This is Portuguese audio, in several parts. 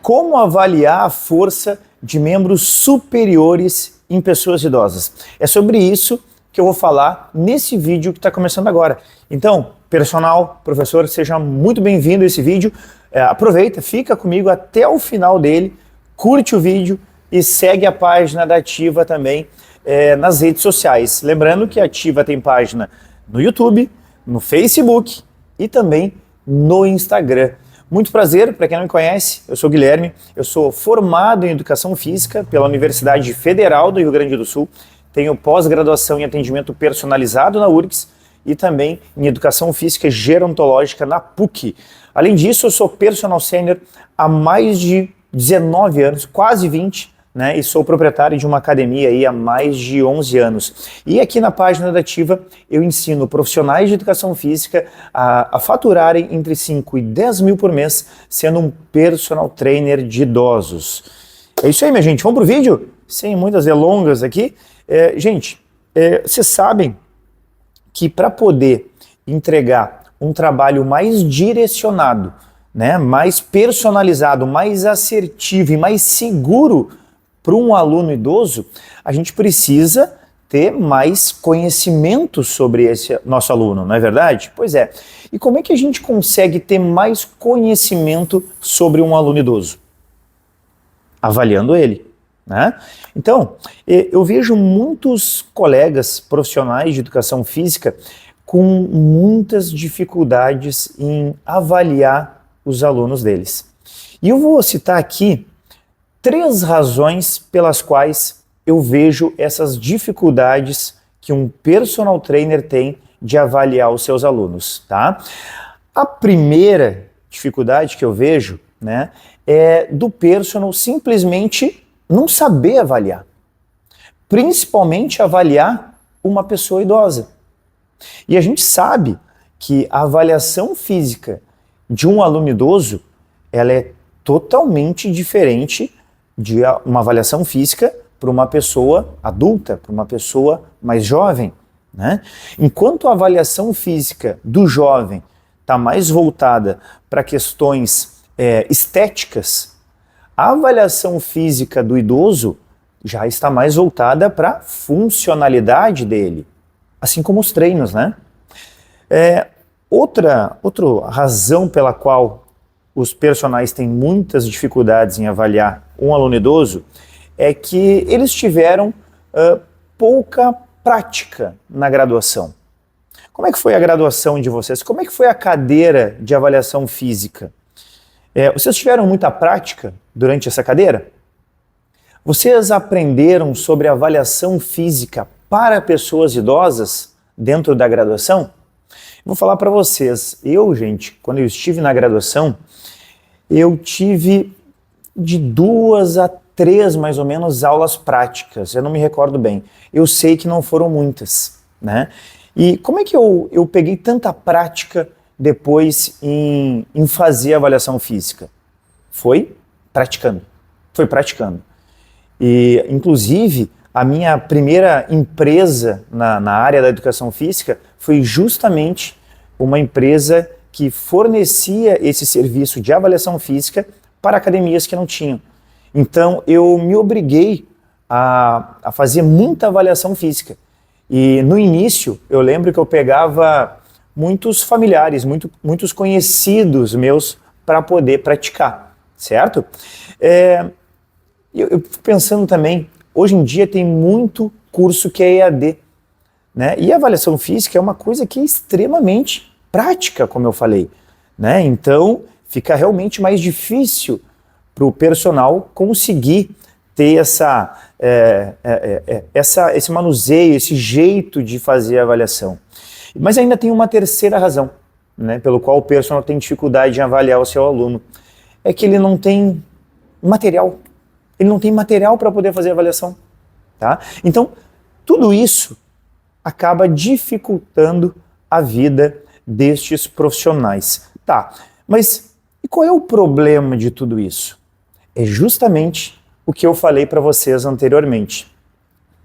Como avaliar a força de membros superiores em pessoas idosas? É sobre isso que eu vou falar nesse vídeo que está começando agora. Então, personal, professor, seja muito bem-vindo a esse vídeo. Aproveita, fica comigo até o final dele, curte o vídeo e segue a página da Ativa também nas redes sociais. Lembrando que a Ativa tem página no YouTube, no Facebook e também no Instagram. Muito prazer, para quem não me conhece, eu sou o Guilherme, eu sou formado em Educação Física pela Universidade Federal do Rio Grande do Sul, tenho pós-graduação em Atendimento Personalizado na URGS e também em Educação Física Gerontológica na PUC. Além disso, eu sou personal sênior há mais de 19 anos, quase 20, né, e sou proprietário de uma academia aí há mais de 11 anos. E aqui na página da Ativa eu ensino profissionais de educação física a faturarem entre 5 e 10 mil por mês, sendo um personal trainer de idosos. É isso aí, minha gente. Vamos pro vídeo? Sem muitas delongas aqui. Gente, vocês sabem que para poder entregar um trabalho mais direcionado, né, mais personalizado, mais assertivo e mais seguro para um aluno idoso, a gente precisa ter mais conhecimento sobre esse nosso aluno, não é verdade? Pois é. E como é que a gente consegue ter mais conhecimento sobre um aluno idoso? Avaliando ele, né? Então, eu vejo muitos colegas profissionais de educação física com muitas dificuldades em avaliar os alunos deles. E eu vou citar aqui 3 razões pelas quais eu vejo essas dificuldades que um personal trainer tem de avaliar os seus alunos, tá? A primeira dificuldade que eu vejo, né, é do personal simplesmente não saber avaliar. Principalmente avaliar uma pessoa idosa. E a gente sabe que a avaliação física de um aluno idoso, ela é totalmente diferente de uma avaliação física para uma pessoa adulta, para uma pessoa mais jovem, né? Enquanto a avaliação física do jovem está mais voltada para questões estéticas, a avaliação física do idoso já está mais voltada para a funcionalidade dele, assim como os treinos, né? Outra razão pela qual os personagens têm muitas dificuldades em avaliar um aluno idoso é que eles tiveram pouca prática na graduação. Como é que foi a graduação de vocês? Como é que foi a cadeira de avaliação física? Vocês tiveram muita prática durante essa cadeira? Vocês aprenderam sobre avaliação física para pessoas idosas dentro da graduação? Vou falar para vocês, gente, quando eu estive na graduação, eu tive de 2 a 3, mais ou menos, aulas práticas. Eu não me recordo bem. Eu sei que não foram muitas, né? E como é que eu peguei tanta prática depois em fazer avaliação física? Foi praticando. E, inclusive, a minha primeira empresa na área da educação física foi justamente uma empresa que fornecia esse serviço de avaliação física para academias que não tinham. Então, eu me obriguei a fazer muita avaliação física. E no início, eu lembro que eu pegava muitos familiares, muitos conhecidos meus para poder praticar, certo? Eu fico pensando também, hoje em dia tem muito curso que é EAD, né? E a avaliação física é uma coisa que é extremamente prática, como eu falei, né? Então fica realmente mais difícil para o personal conseguir ter esse manuseio, esse jeito de fazer a avaliação. Mas ainda tem uma terceira razão, né, pelo qual o personal tem dificuldade em avaliar o seu aluno, é que ele não tem material. Ele não tem material para poder fazer a avaliação, tá? Então, tudo isso acaba dificultando a vida destes profissionais. Tá, mas e qual é o problema de tudo isso? É justamente o que eu falei para vocês anteriormente.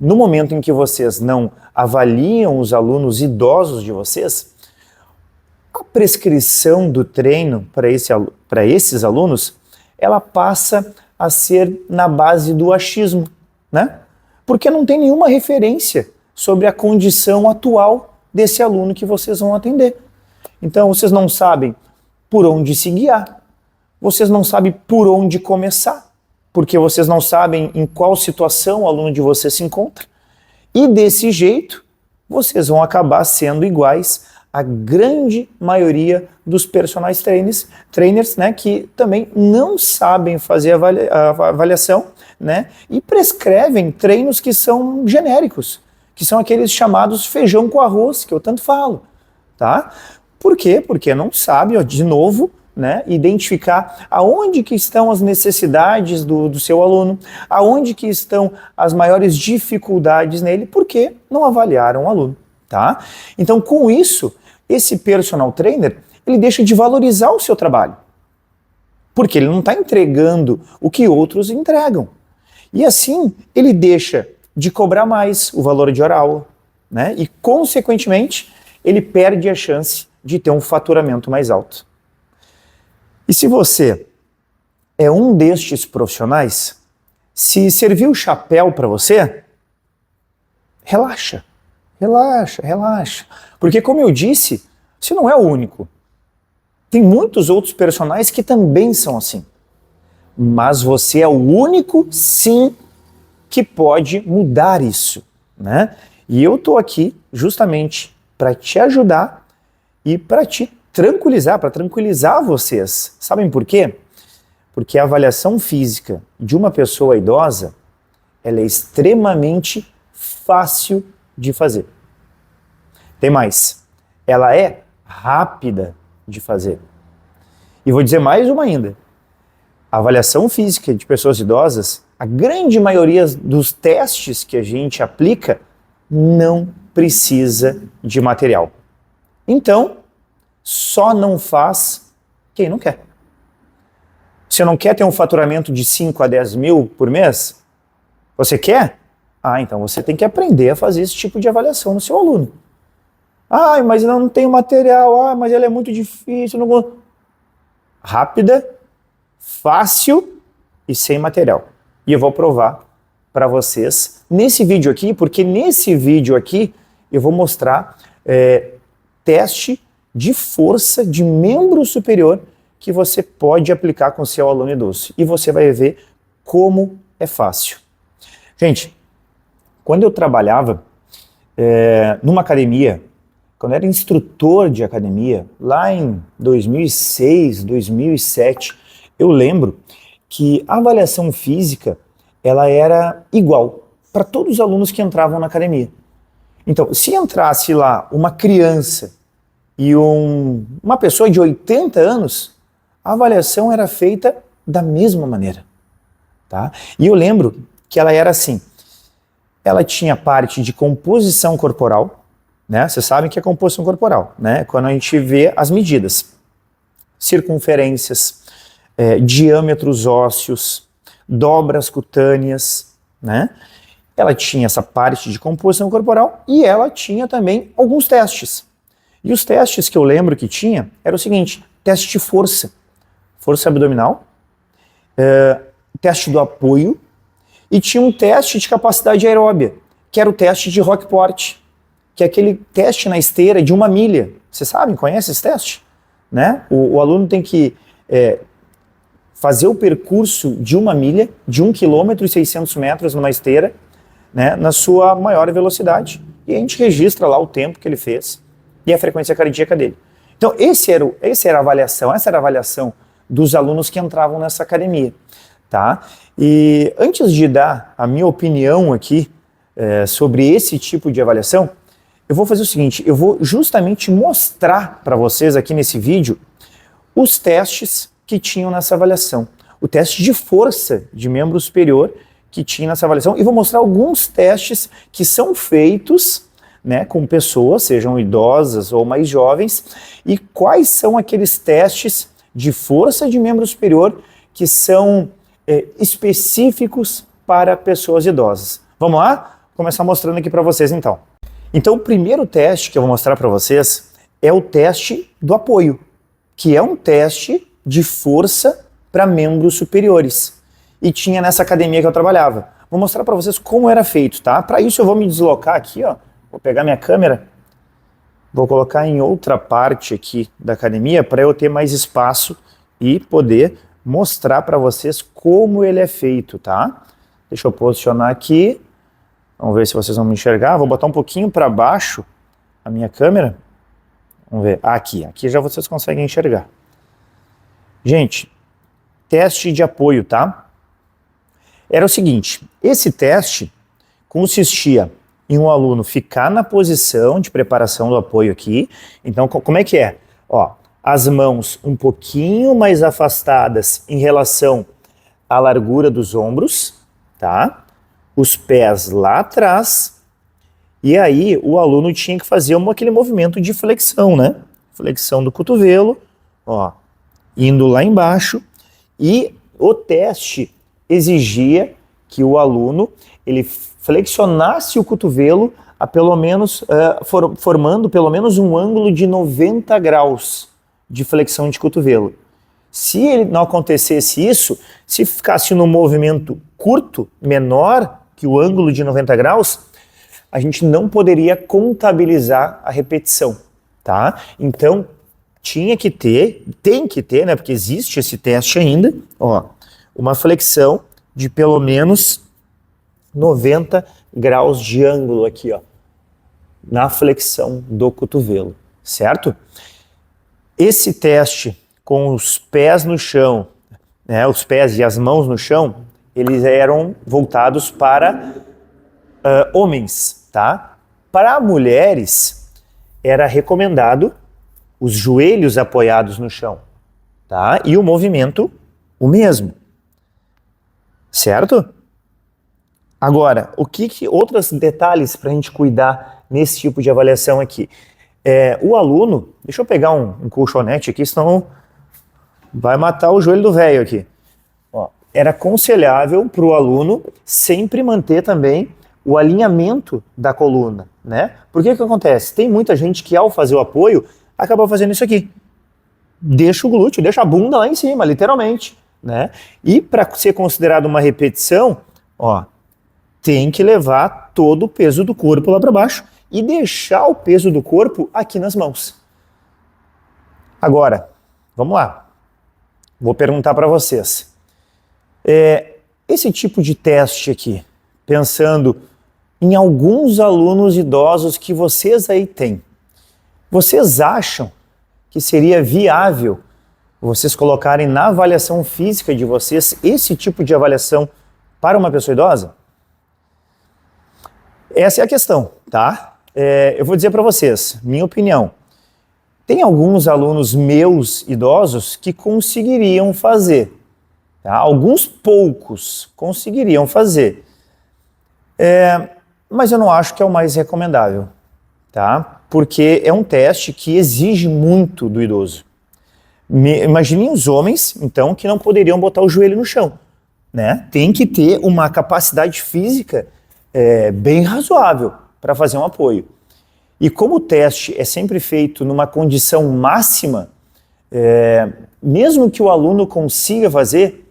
No momento em que vocês não avaliam os alunos idosos de vocês, a prescrição do treino para esses alunos ela passa a ser na base do achismo, né? Porque não tem nenhuma referência sobre a condição atual desse aluno que vocês vão atender. Então, vocês não sabem por onde se guiar, vocês não sabem por onde começar, porque vocês não sabem em qual situação o aluno de vocês se encontra. E desse jeito, vocês vão acabar sendo iguais à grande maioria dos personal trainers, né, que também não sabem fazer a avaliação, né, e prescrevem treinos que são genéricos, que são aqueles chamados feijão com arroz, que eu tanto falo, tá? Por quê? Porque não sabe, ó, de novo, né, identificar aonde que estão as necessidades do seu aluno, aonde que estão as maiores dificuldades nele, porque não avaliaram o aluno, tá? Então, com isso, esse personal trainer, ele deixa de valorizar o seu trabalho, porque ele não está entregando o que outros entregam. E assim, ele deixa de cobrar mais o valor de hora aula, né? E, consequentemente, ele perde a chance de ter um faturamento mais alto. E se você é um destes profissionais, se servir o chapéu para você, relaxa, relaxa, relaxa. Porque, como eu disse, você não é o único. Tem muitos outros personagens que também são assim. Mas você é o único, sim, que pode mudar isso, né? E eu estou aqui justamente para te ajudar e para te tranquilizar, para tranquilizar vocês. Sabem por quê? Porque a avaliação física de uma pessoa idosa, ela é extremamente fácil de fazer. Tem mais, ela é rápida de fazer. E vou dizer mais uma ainda. A avaliação física de pessoas idosas, a grande maioria dos testes que a gente aplica não precisa de material. Então, só não faz quem não quer. Você não quer ter um faturamento de 5 a 10 mil por mês? Você quer? Então você tem que aprender a fazer esse tipo de avaliação no seu aluno. Mas eu não tenho material. Mas ele é muito difícil. Não vou... Rápida, fácil e sem material. E eu vou provar para vocês nesse vídeo aqui, porque nesse vídeo aqui eu vou mostrar teste de força de membro superior que você pode aplicar com o seu aluno idoso. E você vai ver como é fácil. Gente, quando eu trabalhava numa academia, quando eu era instrutor de academia, lá em 2006, 2007, eu lembro que a avaliação física ela era igual para todos os alunos que entravam na academia. Então, se entrasse lá uma criança e uma pessoa de 80 anos, a avaliação era feita da mesma maneira, tá? E eu lembro que ela era assim, ela tinha parte de composição corporal, né? Vocês sabem que é composição corporal, né? Quando a gente vê as medidas, circunferências, diâmetros ósseos, dobras cutâneas, né? Ela tinha essa parte de composição corporal e ela tinha também alguns testes. E os testes que eu lembro que tinha era o seguinte, teste de força abdominal, teste do apoio e tinha um teste de capacidade aeróbia, que era o teste de Rockport, que é aquele teste na esteira de 1 milha. Vocês sabem, conhecem esse teste? Né? O aluno tem que fazer o percurso de 1 milha, de 1 km e 600 metros numa esteira, né, na sua maior velocidade. E a gente registra lá o tempo que ele fez e a frequência cardíaca dele. Então, essa era a avaliação dos alunos que entravam nessa academia, tá? E antes de dar a minha opinião aqui sobre esse tipo de avaliação, eu vou fazer o seguinte, eu vou justamente mostrar para vocês aqui nesse vídeo os testes que tinham nessa avaliação. O teste de força de membro superior que tinha nessa avaliação e vou mostrar alguns testes que são feitos, né, com pessoas, sejam idosas ou mais jovens, e quais são aqueles testes de força de membro superior que são específicos para pessoas idosas. Vamos lá? Vou começar mostrando aqui para vocês então. Então o primeiro teste que eu vou mostrar para vocês é o teste do apoio, que é um teste de força para membros superiores. E tinha nessa academia que eu trabalhava. Vou mostrar para vocês como era feito, tá? Para isso eu vou me deslocar aqui, ó. Vou pegar minha câmera, vou colocar em outra parte aqui da academia para eu ter mais espaço e poder mostrar para vocês como ele é feito, tá? Deixa eu posicionar aqui. Vamos ver se vocês vão me enxergar. Vou botar um pouquinho para baixo a minha câmera. Vamos ver. Aqui já vocês conseguem enxergar. Gente, teste de apoio, tá? Era o seguinte, esse teste consistia em um aluno ficar na posição de preparação do apoio aqui. Então, como é que é? Ó, as mãos um pouquinho mais afastadas em relação à largura dos ombros, tá? Os pés lá atrás, e aí o aluno tinha que fazer aquele movimento de flexão, né? Flexão do cotovelo, ó, indo lá embaixo, e o teste exigia que o aluno ele flexionasse o cotovelo a pelo menos, formando pelo menos um ângulo de 90 graus de flexão de cotovelo. Se ele não acontecesse isso, se ficasse num movimento curto, menor que o ângulo de 90 graus, a gente não poderia contabilizar a repetição, tá? Então, tem que ter, né, porque existe esse teste ainda, ó, uma flexão de pelo menos 90 graus de ângulo aqui, ó, na flexão do cotovelo, certo? Esse teste com os pés no chão, né, os pés e as mãos no chão, eles eram voltados para homens, tá? Para mulheres, era recomendado os joelhos apoiados no chão, tá? E o movimento o mesmo, certo? Agora, outros detalhes para a gente cuidar nesse tipo de avaliação aqui? O aluno, deixa eu pegar um colchonete aqui, senão vai matar o joelho do velho aqui. Ó, era aconselhável para o aluno sempre manter também o alinhamento da coluna, né? Porque que acontece? Tem muita gente que ao fazer o apoio acaba fazendo isso aqui. Deixa o glúteo, deixa a bunda lá em cima, literalmente, né? E para ser considerado uma repetição, ó, tem que levar todo o peso do corpo lá para baixo e deixar o peso do corpo aqui nas mãos. Agora, vamos lá. Vou perguntar para vocês. Esse tipo de teste aqui, pensando em alguns alunos idosos que vocês aí têm, vocês acham que seria viável vocês colocarem na avaliação física de vocês esse tipo de avaliação para uma pessoa idosa? Essa é a questão, tá? Eu vou dizer para vocês, minha opinião. Tem alguns alunos meus idosos que conseguiriam fazer, tá? Alguns poucos conseguiriam fazer, mas eu não acho que é o mais recomendável, tá? Porque é um teste que exige muito do idoso. Imaginem os homens, então, que não poderiam botar o joelho no chão, né? Tem que ter uma capacidade física bem razoável para fazer um apoio. E como o teste é sempre feito numa condição máxima, mesmo que o aluno consiga fazer,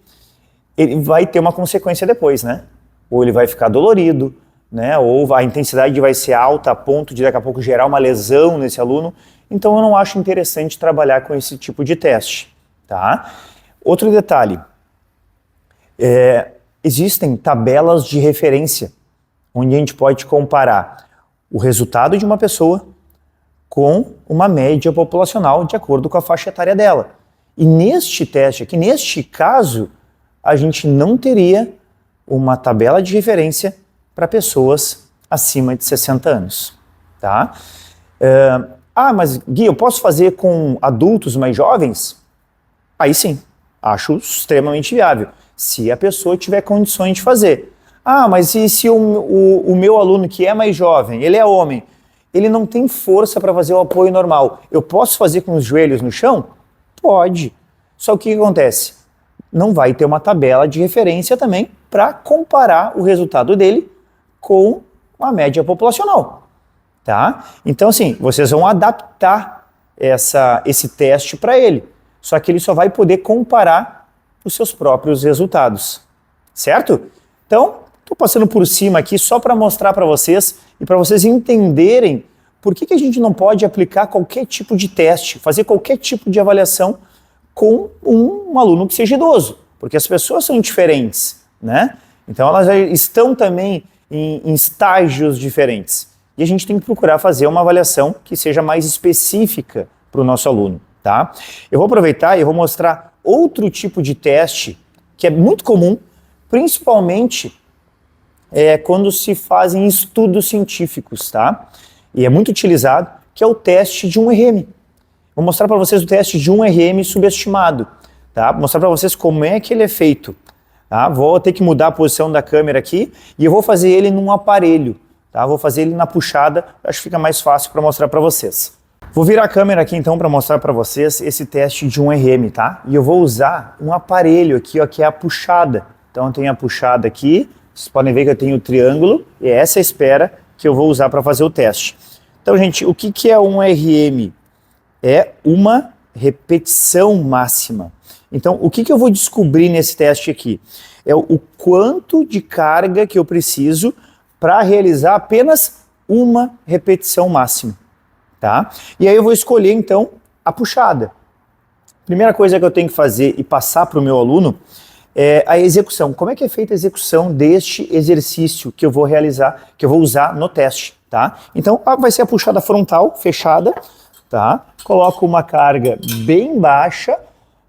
ele vai ter uma consequência depois, né? Ou ele vai ficar dolorido, né? Ou a intensidade vai ser alta a ponto de daqui a pouco gerar uma lesão nesse aluno. Então eu não acho interessante trabalhar com esse tipo de teste, tá? Outro detalhe, existem tabelas de referência, onde a gente pode comparar o resultado de uma pessoa com uma média populacional de acordo com a faixa etária dela. E neste teste aqui, neste caso, a gente não teria uma tabela de referência para pessoas acima de 60 anos, tá? Mas Gui, eu posso fazer com adultos mais jovens? Aí sim, acho extremamente viável, se a pessoa tiver condições de fazer. Mas e se o meu aluno que é mais jovem, ele é homem, ele não tem força para fazer o apoio normal, eu posso fazer com os joelhos no chão? Pode. Só que o que acontece? Não vai ter uma tabela de referência também para comparar o resultado dele com a média populacional, tá? Então, assim, vocês vão adaptar esse teste para ele, só que ele só vai poder comparar os seus próprios resultados, certo? Então, estou passando por cima aqui só para mostrar para vocês e para vocês entenderem por que a gente não pode aplicar qualquer tipo de teste, fazer qualquer tipo de avaliação com um aluno que seja idoso, porque as pessoas são diferentes, né? Então elas já estão também em estágios diferentes. E a gente tem que procurar fazer uma avaliação que seja mais específica para o nosso aluno, tá? Eu vou aproveitar e vou mostrar outro tipo de teste que é muito comum, principalmente quando se fazem estudos científicos, tá? E é muito utilizado, que é o teste de 1RM. Vou mostrar para vocês o teste de 1RM subestimado, tá? Vou mostrar para vocês como é que ele é feito, tá? Vou ter que mudar a posição da câmera aqui e eu vou fazer ele num aparelho, tá? Vou fazer ele na puxada, acho que fica mais fácil para mostrar para vocês. Vou virar a câmera aqui então para mostrar para vocês esse teste de 1RM, tá? E eu vou usar um aparelho aqui, ó, que é a puxada. Então eu tenho a puxada aqui, vocês podem ver que eu tenho o triângulo e é essa esfera que eu vou usar para fazer o teste. Então, gente, o que é 1RM? É uma repetição máxima. Então, o que eu vou descobrir nesse teste aqui? É o quanto de carga que eu preciso para realizar apenas uma repetição máxima, tá? E aí eu vou escolher, então, a puxada. Primeira coisa que eu tenho que fazer e passar para o meu aluno é a execução. Como é que é feita a execução deste exercício que eu vou realizar, que eu vou usar no teste, tá? Então, vai ser a puxada frontal, fechada, tá? Coloco uma carga bem baixa,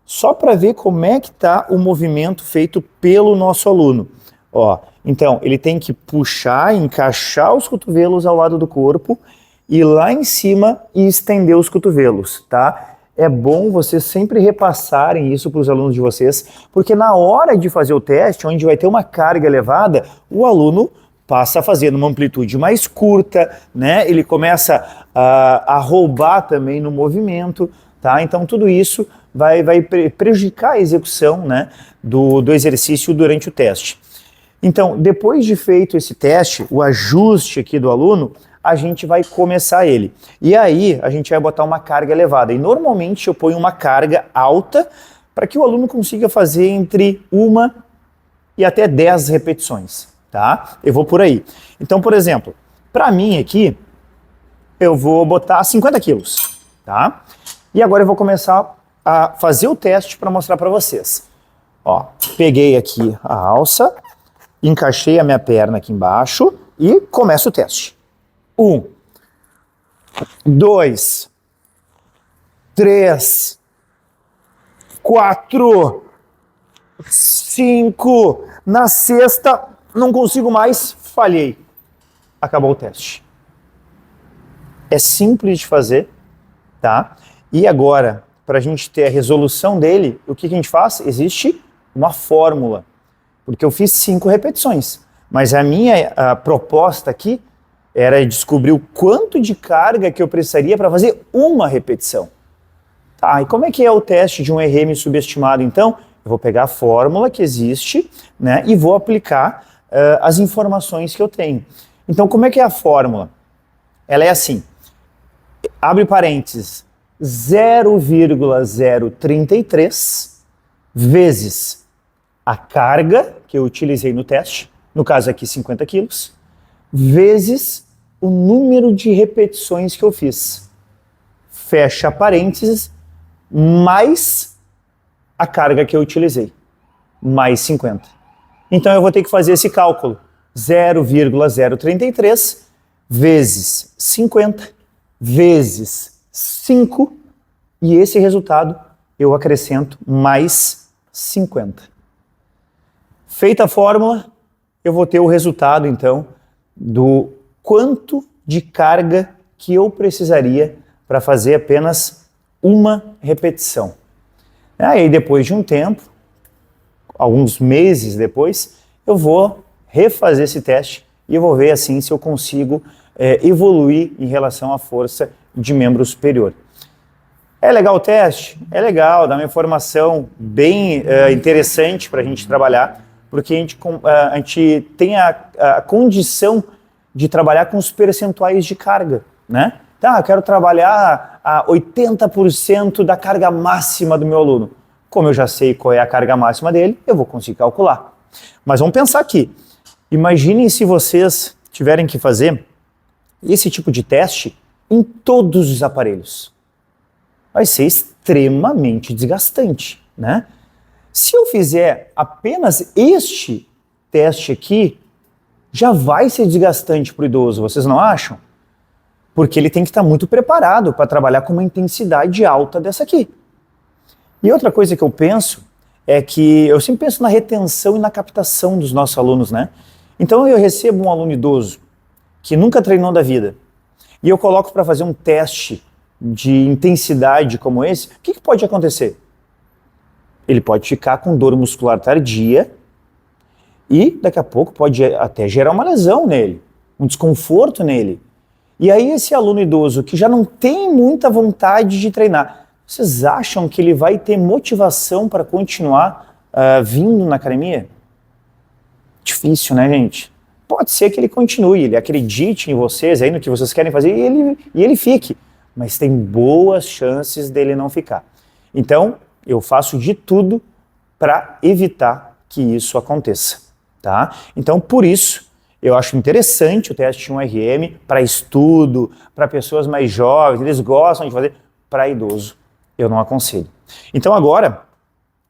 só para ver como é que está o movimento feito pelo nosso aluno. Ó, então, ele tem que puxar, encaixar os cotovelos ao lado do corpo, ir lá em cima e estender os cotovelos, tá? É bom vocês sempre repassarem isso para os alunos de vocês, porque na hora de fazer o teste, onde vai ter uma carga elevada, o aluno passa a fazer numa amplitude mais curta, né? Ele começa a roubar também no movimento, tá? Então tudo isso vai prejudicar a execução, né, do exercício durante o teste. Então, depois de feito esse teste, o ajuste aqui do aluno, a gente vai começar ele. E aí, a gente vai botar uma carga elevada. E normalmente eu ponho uma carga alta para que o aluno consiga fazer entre 1 e até 10 repetições, tá? Eu vou por aí. Então, por exemplo, para mim aqui, eu vou botar 50 quilos, tá? E agora eu vou começar a fazer o teste para mostrar para vocês. Ó, peguei aqui a alça, encaixei a minha perna aqui embaixo e começo o teste. 1, 2, 3, 4, 5. Na sexta, não consigo mais, falhei. Acabou o teste. É simples de fazer, tá? E agora, para a gente ter a resolução dele, o que a gente faz? Existe uma fórmula. Porque eu fiz 5 repetições. Mas a minha proposta aqui era descobrir o quanto de carga que eu precisaria para fazer uma repetição. Tá, e como é que é o teste de 1RM subestimado, então? Eu vou pegar a fórmula que existe, né, e vou aplicar as informações que eu tenho. Então, como é que é a fórmula? Ela é assim, abre parênteses, 0,033 vezes a carga que eu utilizei no teste, no caso aqui 50 quilos, vezes o número de repetições que eu fiz. Fecha parênteses, mais a carga que eu utilizei, mais 50. Então eu vou ter que fazer esse cálculo, 0,033 vezes 50 vezes 5, e esse resultado eu acrescento mais 50. Feita a fórmula, eu vou ter o resultado, então, do quanto de carga que eu precisaria para fazer apenas uma repetição. Aí, depois de um tempo, alguns meses depois, eu vou refazer esse teste e eu vou ver, assim, se eu consigo evoluir em relação à força de membro superior. É legal o teste? É legal, dá uma informação bem interessante para a gente trabalhar, porque a gente tem a condição de trabalhar com os percentuais de carga, né? Tá, eu quero trabalhar a 80% da carga máxima do meu aluno. Como eu já sei qual é a carga máxima dele, eu vou conseguir calcular. Mas vamos pensar aqui. Imaginem se vocês tiverem que fazer esse tipo de teste em todos os aparelhos. Vai ser extremamente desgastante, né? Se eu fizer apenas este teste aqui, já vai ser desgastante para o idoso, vocês não acham? Porque ele tem que estar muito preparado para trabalhar com uma intensidade alta dessa aqui. E outra coisa que eu penso é que eu sempre penso na retenção e na captação dos nossos alunos, né? Então eu recebo um aluno idoso que nunca treinou da vida e eu coloco para fazer um teste de intensidade como esse, o que pode acontecer? Ele pode ficar com dor muscular tardia e daqui a pouco pode até gerar uma lesão nele, um desconforto nele. E aí esse aluno idoso que já não tem muita vontade de treinar, vocês acham que ele vai ter motivação para continuar vindo na academia? Difícil, né, gente? Pode ser que ele continue, ele acredite em vocês, aí no que vocês querem fazer e ele fique. Mas tem boas chances dele não ficar. Então, eu faço de tudo para evitar que isso aconteça, tá? Então, por isso, eu acho interessante o teste 1RM para estudo, para pessoas mais jovens, eles gostam de fazer, para idoso. Eu não aconselho. Então agora,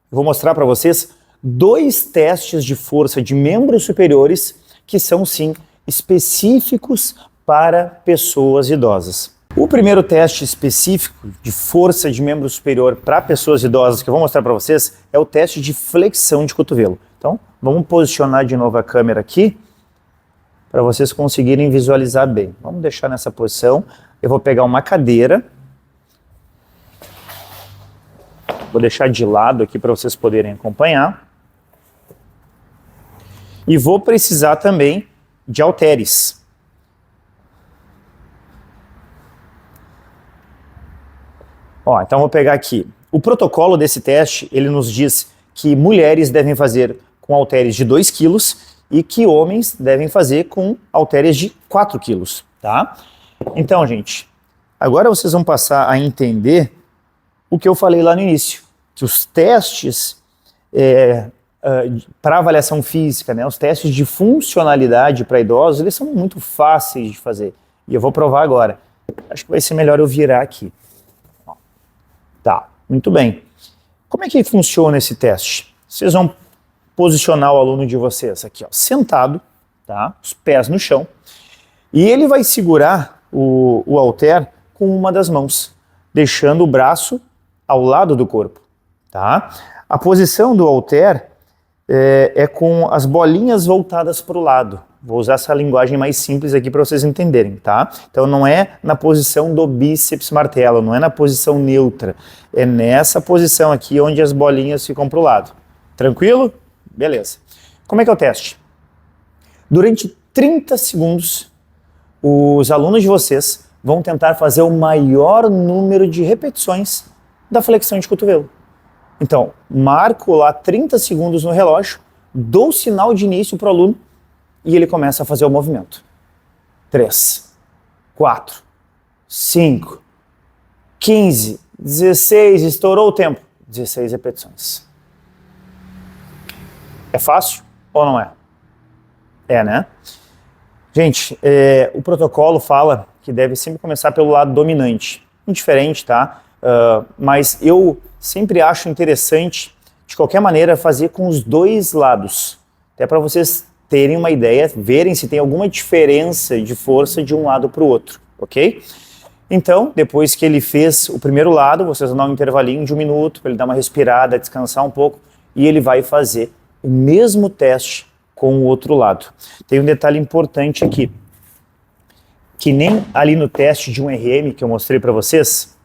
eu vou mostrar para vocês 2 testes de força de membros superiores que são sim específicos para pessoas idosas. O primeiro teste específico de força de membro superior para pessoas idosas que eu vou mostrar para vocês é o teste de flexão de cotovelo. Então, vamos posicionar de novo a câmera aqui para vocês conseguirem visualizar bem. Vamos deixar nessa posição. Eu vou pegar uma cadeira. Vou deixar de lado aqui para vocês poderem acompanhar. E vou precisar também de halteres. Ó, então vou pegar aqui. O protocolo desse teste, ele nos diz que mulheres devem fazer com halteres de 2 kg e que homens devem fazer com halteres de 4 kg, tá? Então, gente, agora vocês vão passar a entender o que eu falei lá no início, que os testes para avaliação física, né, os testes de funcionalidade para idosos, eles são muito fáceis de fazer. E eu vou provar agora. Acho que vai ser melhor eu virar aqui. Tá, muito bem. Como é que funciona esse teste? Vocês vão posicionar o aluno de vocês aqui, ó, sentado, tá, os pés no chão, e ele vai segurar o halter com uma das mãos, deixando o braço ao lado do corpo, tá? A posição do halter é com as bolinhas voltadas para o lado. Vou usar essa linguagem mais simples aqui para vocês entenderem, tá? Então não é na posição do bíceps martelo, não é na posição neutra, é nessa posição aqui onde as bolinhas ficam para o lado. Tranquilo? Beleza. Como é que é o teste? Durante 30 segundos, os alunos de vocês vão tentar fazer o maior número de repetições da flexão de cotovelo. Então, marco lá 30 segundos no relógio, dou o sinal de início para o aluno e ele começa a fazer o movimento. 3, 4, 5, 15, 16, estourou o tempo. 16 repetições. É fácil ou não é? É, né? Gente, o protocolo fala que deve sempre começar pelo lado dominante. Indiferente, tá? Mas eu sempre acho interessante, de qualquer maneira, fazer com os dois lados. Até para vocês terem uma ideia, verem se tem alguma diferença de força de um lado para o outro, ok? Então, depois que ele fez o primeiro lado, vocês vão dar um intervalinho de 1 minuto para ele dar uma respirada, descansar um pouco, e ele vai fazer o mesmo teste com o outro lado. Tem um detalhe importante aqui, que nem ali no teste de 1RM que eu mostrei para vocês,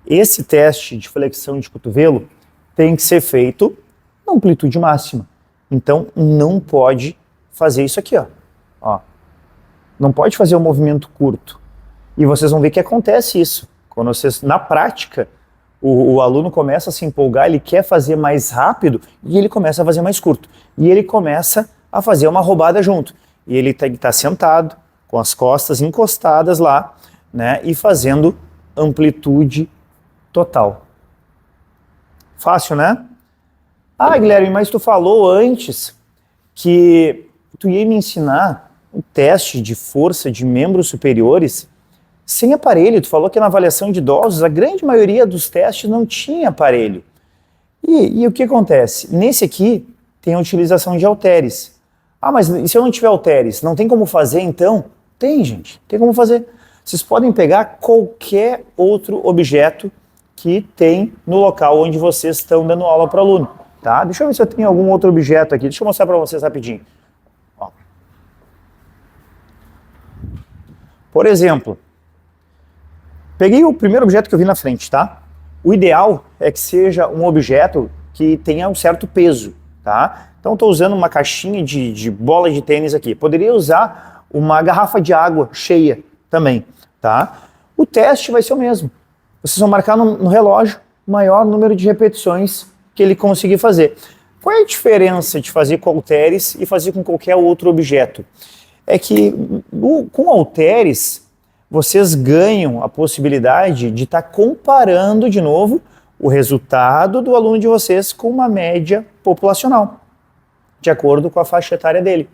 esse teste de flexão de cotovelo tem que ser feito na amplitude máxima. Então, não pode fazer isso aqui, ó. Não pode fazer um movimento curto. E vocês vão ver que acontece isso. Quando vocês, na prática, o aluno começa a se empolgar, ele quer fazer mais rápido e ele começa a fazer mais curto. E ele começa a fazer uma roubada junto. E ele tem que estar sentado, com as costas encostadas lá, né, e fazendo amplitude total. Fácil, né? Ah, Guilherme, mas tu falou antes que tu ia me ensinar o teste de força de membros superiores sem aparelho. Tu falou que na avaliação de idosos, a grande maioria dos testes não tinha aparelho. E o que acontece? Nesse aqui tem a utilização de halteres. Ah, mas e se eu não tiver halteres? Não tem como fazer então? Tem, gente, tem como fazer. Vocês podem pegar qualquer outro objeto que tem no local onde vocês estão dando aula para o aluno. Tá? Deixa eu ver se eu tenho algum outro objeto aqui. Deixa eu mostrar para vocês rapidinho. Ó. Por exemplo, peguei o primeiro objeto que eu vi na frente, tá? O ideal é que seja um objeto que tenha um certo peso, tá? Então estou usando uma caixinha de bola de tênis aqui. Poderia usar uma garrafa de água cheia também, tá? O teste vai ser o mesmo. Vocês vão marcar no relógio o maior número de repetições que ele conseguir fazer. Qual é a diferença de fazer com halteres e fazer com qualquer outro objeto? É que com halteres vocês ganham a possibilidade de estar comparando de novo o resultado do aluno de vocês com uma média populacional, de acordo com a faixa etária dele,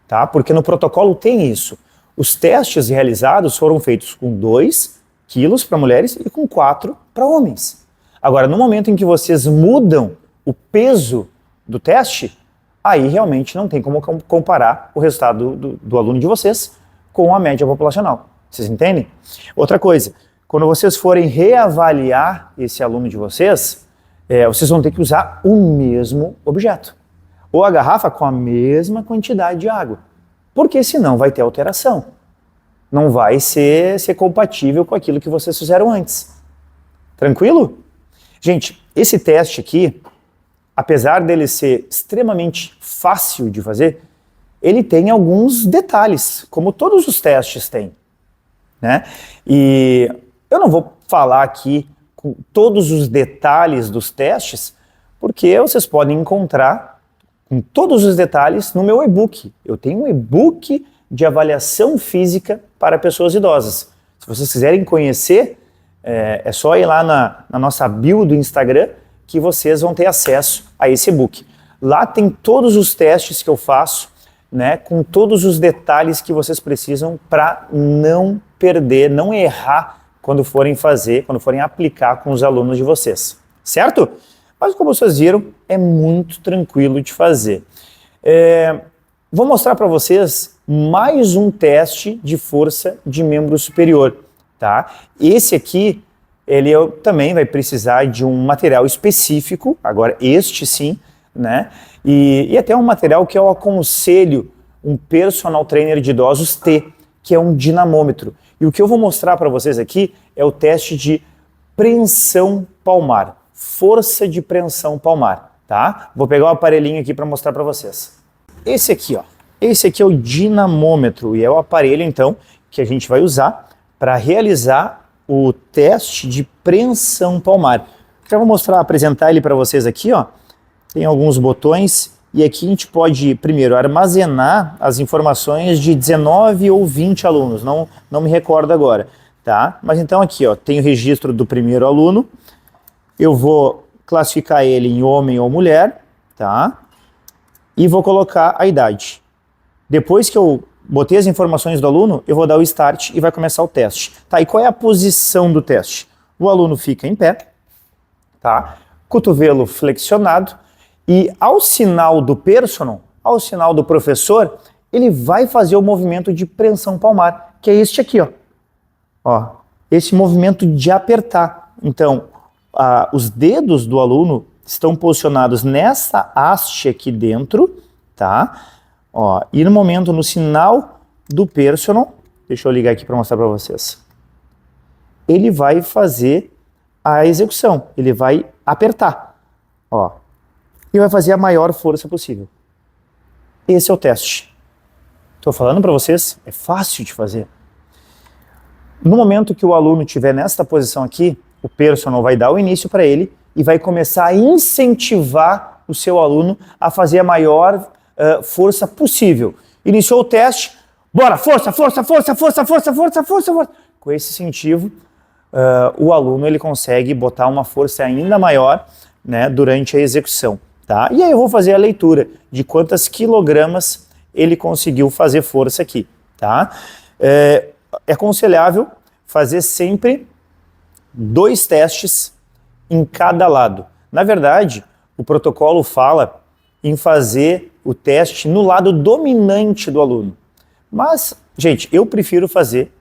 tá? Porque no protocolo tem isso. Os testes realizados foram feitos com 2 quilos para mulheres e com 4 para homens. Agora, no momento em que vocês mudam o peso do teste, aí realmente não tem como comparar o resultado do aluno de vocês com a média populacional. Vocês entendem? Outra coisa, quando vocês forem reavaliar esse aluno de vocês, vocês vão ter que usar o mesmo objeto. Ou a garrafa com a mesma quantidade de água. Porque senão vai ter alteração. Não vai ser compatível com aquilo que vocês fizeram antes. Tranquilo? Gente, esse teste aqui, apesar dele ser extremamente fácil de fazer, ele tem alguns detalhes, como todos os testes têm, né? E eu não vou falar aqui com todos os detalhes dos testes, porque vocês podem encontrar com todos os detalhes no meu e-book. Eu tenho um e-book de avaliação física para pessoas idosas. Se vocês quiserem conhecer, é só ir lá na nossa bio do Instagram que vocês vão ter acesso a esse e-book. Lá tem todos os testes que eu faço, né, com todos os detalhes que vocês precisam para não perder, não errar quando forem fazer, quando forem aplicar com os alunos de vocês, certo? Mas como vocês viram, é muito tranquilo de fazer. Vou mostrar para vocês mais um teste de força de membro superior, tá? Esse aqui, ele também vai precisar de um material específico, agora este sim, né? E até um material que eu aconselho um personal trainer de idosos ter, que é um dinamômetro. E o que eu vou mostrar para vocês aqui é o teste de preensão palmar, força de preensão palmar, tá? Vou pegar o aparelhinho aqui para mostrar para vocês. Esse aqui, ó, esse aqui é o dinamômetro e é o aparelho, então, que a gente vai usar para realizar o teste de preensão palmar. Já vou apresentar ele para vocês aqui, ó. Tem alguns botões e aqui a gente pode, primeiro, armazenar as informações de 19 ou 20 alunos, não me recordo agora, tá? Mas então aqui, ó, tem o registro do primeiro aluno, eu vou classificar ele em homem ou mulher, tá? E vou colocar a idade. Depois que eu botei as informações do aluno, eu vou dar o start e vai começar o teste. Tá, e qual é a posição do teste? O aluno fica em pé, tá? Cotovelo flexionado, e ao sinal do personal, ao sinal do professor, ele vai fazer o movimento de preensão palmar, que é este aqui, ó, esse movimento de apertar. Então, os dedos do aluno estão posicionados nessa haste aqui dentro, tá? Ó, e no momento, no sinal do personal, deixa eu ligar aqui para mostrar para vocês, ele vai fazer a execução, ele vai apertar, ó, e vai fazer a maior força possível. Esse é o teste. Estou falando para vocês, é fácil de fazer. No momento que o aluno estiver nesta posição aqui, o personal vai dar o início para ele e vai começar a incentivar o seu aluno a fazer a maior força possível. Iniciou o teste, bora, força, força, força, força, força, força, força, força. Com esse incentivo, o aluno ele consegue botar uma força ainda maior né, durante a execução, tá? E aí eu vou fazer a leitura de quantas quilogramas ele conseguiu fazer força aqui, tá? É aconselhável fazer sempre 2 testes em cada lado. Na verdade, o protocolo fala em fazer o teste no lado dominante do aluno. Mas, gente, eu prefiro fazer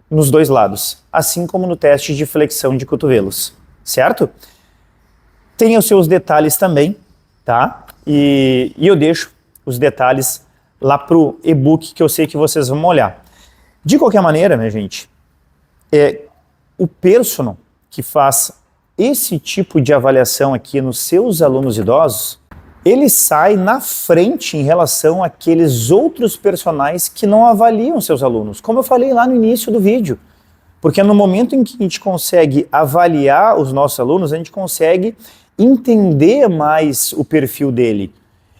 nos 2 lados, assim como no teste de flexão de cotovelos, certo? Tem os seus detalhes também, tá? E eu deixo os detalhes lá pro e-book que eu sei que vocês vão olhar. De qualquer maneira, minha gente, o personal que faz esse tipo de avaliação aqui nos seus alunos idosos, ele sai na frente em relação àqueles outros personagens que não avaliam seus alunos, como eu falei lá no início do vídeo. Porque no momento em que a gente consegue avaliar os nossos alunos, a gente consegue entender mais o perfil dele.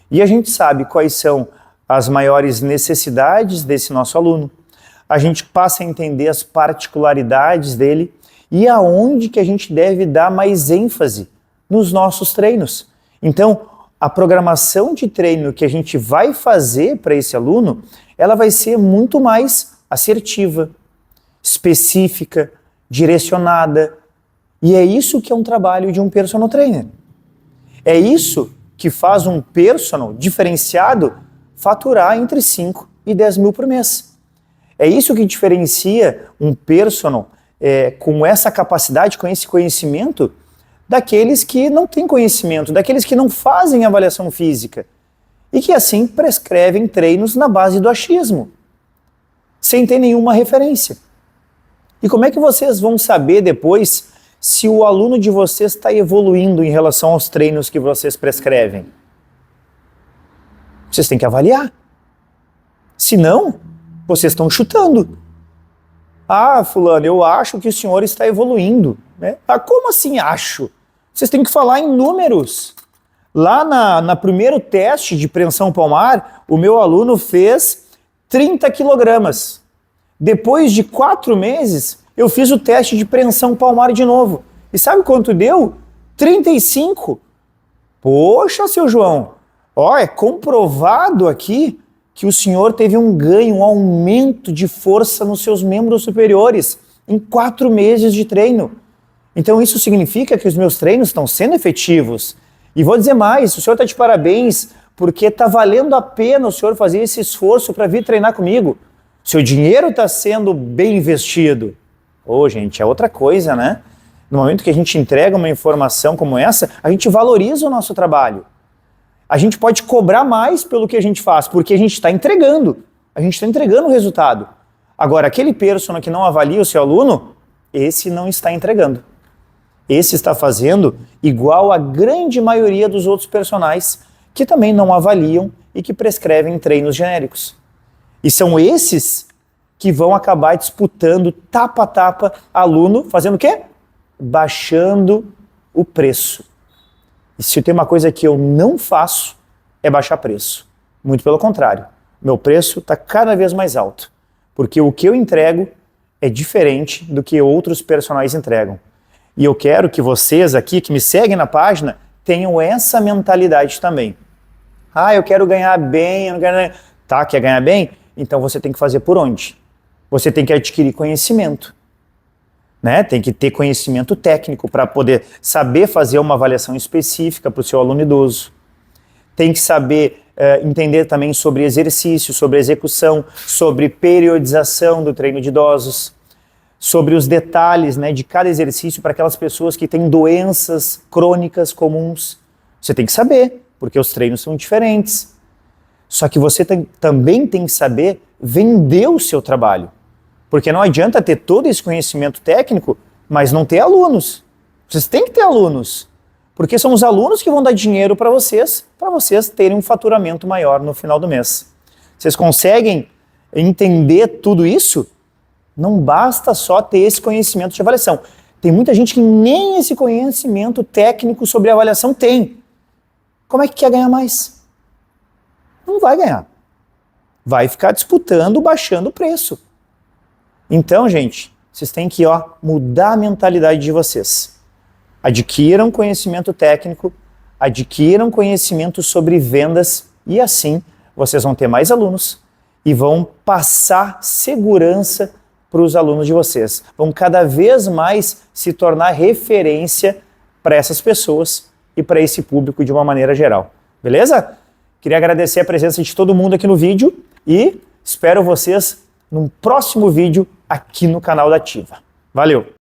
E a gente sabe quais são as maiores necessidades desse nosso aluno. A gente passa a entender as particularidades dele e aonde que a gente deve dar mais ênfase nos nossos treinos. Então, a programação de treino que a gente vai fazer para esse aluno, ela vai ser muito mais assertiva, específica, direcionada. E é isso que é um trabalho de um personal trainer. É isso que faz um personal diferenciado faturar entre 5 e 10 mil por mês. É isso que diferencia um personal com essa capacidade, com esse conhecimento, daqueles que não têm conhecimento, daqueles que não fazem avaliação física e que assim prescrevem treinos na base do achismo, sem ter nenhuma referência. E como é que vocês vão saber depois se o aluno de vocês está evoluindo em relação aos treinos que vocês prescrevem? Vocês têm que avaliar. Se não, vocês estão chutando. Ah, fulano, eu acho que o senhor está evoluindo. Né? Ah, como assim acho? Vocês têm que falar em números. Lá na primeiro teste de preensão palmar, o meu aluno fez 30 quilogramas. Depois de 4 meses, eu fiz o teste de preensão palmar de novo. E sabe quanto deu? 35. Poxa, seu João, ó, é comprovado aqui que o senhor teve um ganho, um aumento de força nos seus membros superiores em 4 meses de treino. Então isso significa que os meus treinos estão sendo efetivos. E vou dizer mais, o senhor está de parabéns, porque está valendo a pena o senhor fazer esse esforço para vir treinar comigo. Seu dinheiro está sendo bem investido. Ô, gente, é outra coisa, né? No momento que a gente entrega uma informação como essa, a gente valoriza o nosso trabalho. A gente pode cobrar mais pelo que a gente faz, porque a gente está entregando. A gente está entregando o resultado. Agora, aquele personal que não avalia o seu aluno, esse não está entregando. Esse está fazendo igual a grande maioria dos outros personagens que também não avaliam e que prescrevem treinos genéricos. E são esses que vão acabar disputando tapa a tapa aluno, fazendo o quê? Baixando o preço. E se tem uma coisa que eu não faço, é baixar preço. Muito pelo contrário. Meu preço está cada vez mais alto. Porque o que eu entrego é diferente do que outros personagens entregam. E eu quero que vocês aqui, que me seguem na página, tenham essa mentalidade também. Ah, eu quero ganhar bem, eu não quero... Tá, quer ganhar bem? Então você tem que fazer por onde? Você tem que adquirir conhecimento. Né? Tem que ter conhecimento técnico para poder saber fazer uma avaliação específica para o seu aluno idoso. Tem que saber entender também sobre exercício, sobre execução, sobre periodização do treino de idosos, sobre os detalhes, né, de cada exercício para aquelas pessoas que têm doenças crônicas comuns. Você tem que saber, porque os treinos são diferentes. Só que você também tem que saber vender o seu trabalho. Porque não adianta ter todo esse conhecimento técnico, mas não ter alunos. Vocês têm que ter alunos. Porque são os alunos que vão dar dinheiro para vocês terem um faturamento maior no final do mês. Vocês conseguem entender tudo isso? Não basta só ter esse conhecimento de avaliação. Tem muita gente que nem esse conhecimento técnico sobre avaliação tem. Como é que quer ganhar mais? Não vai ganhar. Vai ficar disputando, baixando o preço. Então, gente, vocês têm que mudar a mentalidade de vocês. adquiram conhecimento técnico, adquiram conhecimento sobre vendas e assim vocês vão ter mais alunos e vão passar segurança para os alunos de vocês. Vão cada vez mais se tornar referência para essas pessoas e para esse público de uma maneira geral. Beleza? Queria agradecer a presença de todo mundo aqui no vídeo e espero vocês num próximo vídeo aqui no canal da Ativa. Valeu!